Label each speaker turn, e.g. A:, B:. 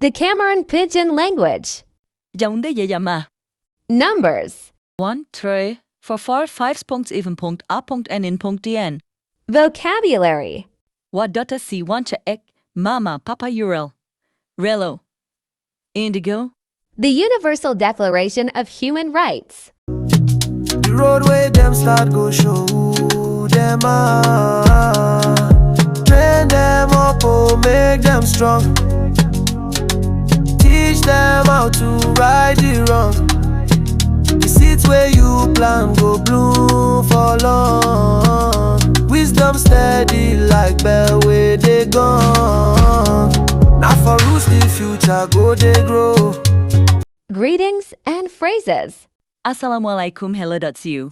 A: The Cameroon Pidgin language.
B: Yàonde je llama.
A: Numbers.
B: 1, 3, 4, 4, 5, 7, A.N.N.dn.
A: Vocabulary.
B: Wadata si wancha ek, mama papa urel. Relo. Indigo.
A: The Universal Declaration of Human Rights.
C: The road where them start go show them train them up, oh, make them strong. Teach them how to right the wrong. The seeds where you plant go bloom for long. Wisdom steady like bell where they gone. Now for roots the future go they grow.
A: Greetings and phrases.
B: Assalamualaikum hello.cu.